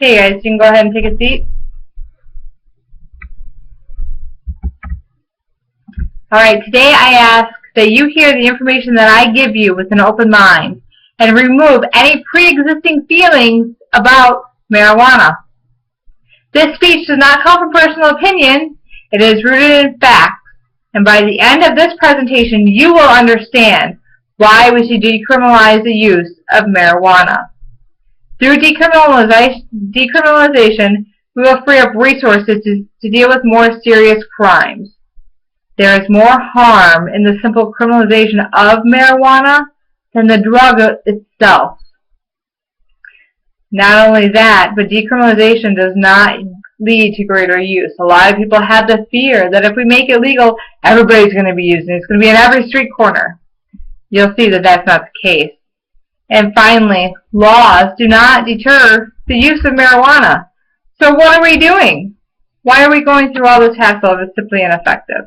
Okay guys, you can go ahead and take a seat. Alright, today I ask that you hear the information that I give you with an open mind and remove any pre-existing feelings about marijuana. This speech does not come from personal opinion. It is rooted in facts. And by the end of this presentation, you will understand why we should decriminalize the use of marijuana. Through decriminalization, we will free up resources to deal with more serious crimes. There is more harm in the simple criminalization of marijuana than the drug itself. Not only that, but decriminalization does not lead to greater use. A lot of people have the fear that if we make it legal, everybody's going to be using it. It's going to be in every street corner. You'll see that that's not the case. And finally, laws do not deter the use of marijuana. So what are we doing? Why are we going through all this hassle if it's simply ineffective?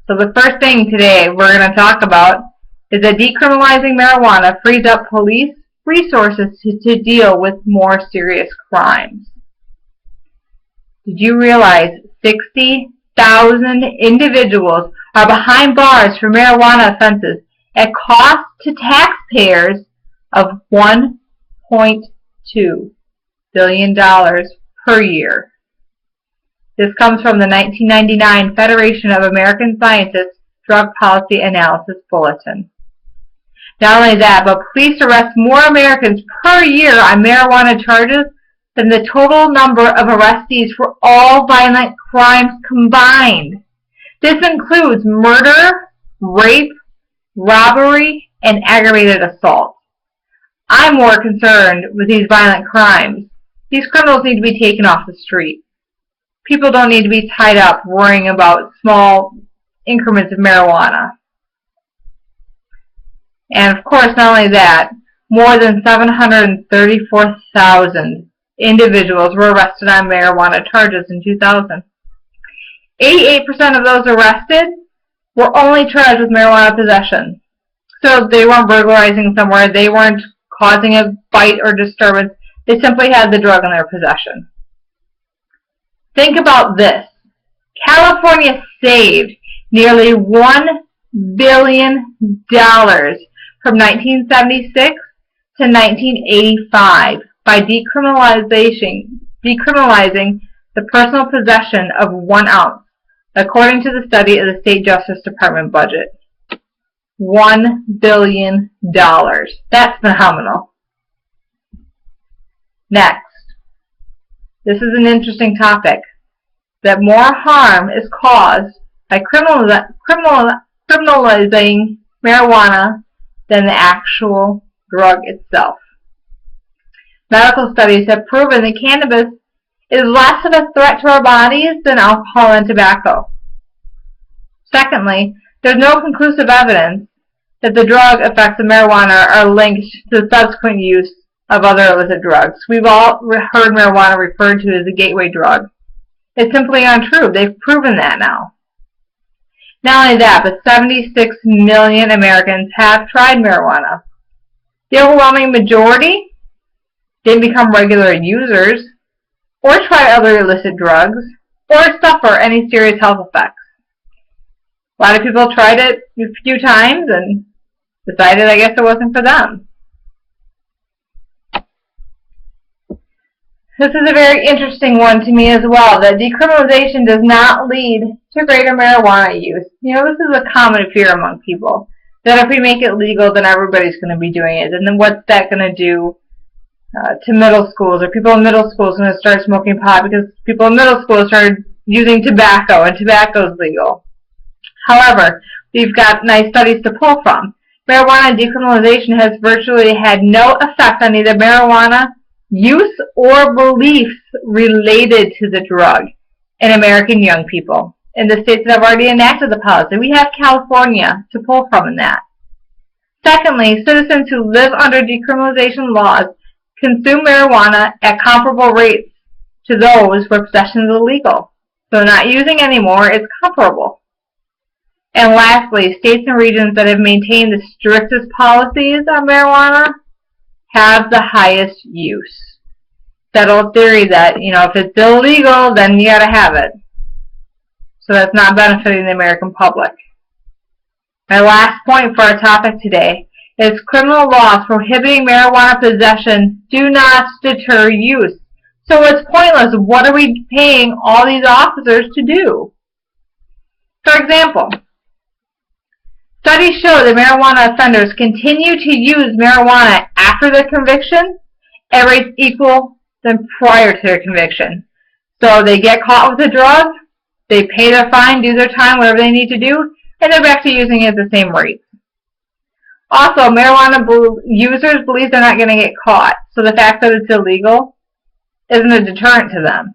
So the first thing today we're going to talk about is that decriminalizing marijuana frees up police resources to deal with more serious crimes. Did you realize 60,000 individuals are behind bars for marijuana offenses at cost to taxpayers of $1.2 billion per year? This comes from the 1999 Federation of American Scientists Drug Policy Analysis Bulletin. Not only that, but police arrest more Americans per year on marijuana charges than the total number of arrestees for all violent crimes combined. This includes murder, rape, robbery, and aggravated assault. I'm more concerned with these violent crimes. These criminals need to be taken off the street. People don't need to be tied up worrying about small increments of marijuana. And of course, not only that, more than 734,000 individuals were arrested on marijuana charges in 2000. 88% of those arrested were only charged with marijuana possession. So they weren't burglarizing somewhere, they weren't causing a fight or disturbance, they simply had the drug in their possession. Think about this. California saved nearly $1 billion from 1976 to 1985 by decriminalizing the personal possession of 1 ounce, according to the study of the State Justice Department budget. $1 billion. That's phenomenal. Next. This is an interesting topic, that more harm is caused by criminalizing marijuana than the actual drug itself. Medical studies have proven that cannabis is less of a threat to our bodies than alcohol and tobacco. Secondly, there's no conclusive evidence that the drug effects of marijuana are linked to the subsequent use of other illicit drugs. We've all heard marijuana referred to as a gateway drug. It's simply untrue. They've proven that now. Not only that, but 76 million Americans have tried marijuana. The overwhelming majority didn't become regular users, or try other illicit drugs, or suffer any serious health effects. A lot of people tried it a few times and decided, I guess, it wasn't for them. This is a very interesting one to me as well, that decriminalization does not lead to greater marijuana use. You know, this is a common fear among people, that if we make it legal, then everybody's going to be doing it. And then what's that going to do to middle schools? Are people in middle schools going to start smoking pot because people in middle school started using tobacco, and tobacco is legal? However, we've got nice studies to pull from. Marijuana decriminalization has virtually had no effect on either marijuana use or beliefs related to the drug in American young people. In the states that have already enacted the policy, we have California to pull from in that. Secondly, citizens who live under decriminalization laws consume marijuana at comparable rates to those where possession is illegal. So not using anymore is comparable. And lastly, states and regions that have maintained the strictest policies on marijuana have the highest use. settled theory that, if it's illegal, then you gotta have it. So that's not benefiting the American public. My last point for our topic today is criminal laws prohibiting marijuana possession do not deter use. So it's pointless. What are we paying all these officers to do? For example, studies show that marijuana offenders continue to use marijuana after their conviction at rates equal than prior to their conviction. So they get caught with a drug, they pay their fine, do their time, whatever they need to do, and they're back to using it at the same rate. Also, marijuana users believe they're not going to get caught, so the fact that it's illegal isn't a deterrent to them.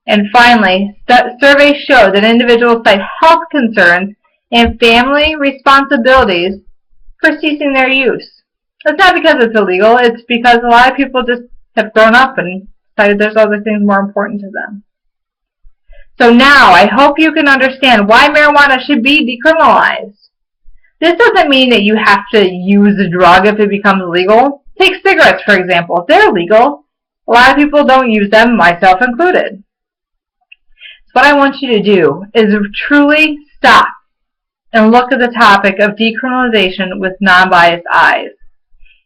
And finally, surveys show that individuals cite health concerns and family responsibilities for ceasing their use. That's not because it's illegal, it's because a lot of people just have grown up and decided there's other things more important to them. So now, I hope you can understand why marijuana should be decriminalized. This doesn't mean that you have to use a drug if it becomes legal. Take cigarettes, for example. They're legal. A lot of people don't use them, myself included. So what I want you to do is truly stop and look at the topic of decriminalization with non-biased eyes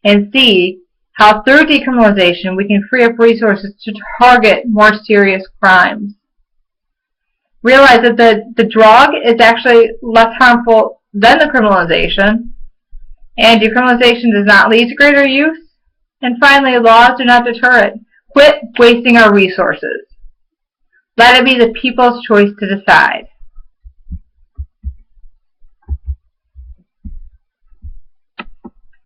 and see how through decriminalization we can free up resources to target more serious crimes. Realize that the drug is actually less harmful than the criminalization, and decriminalization does not lead to greater use. And finally, laws do not deter it. Quit wasting our resources. Let it be the people's choice to decide.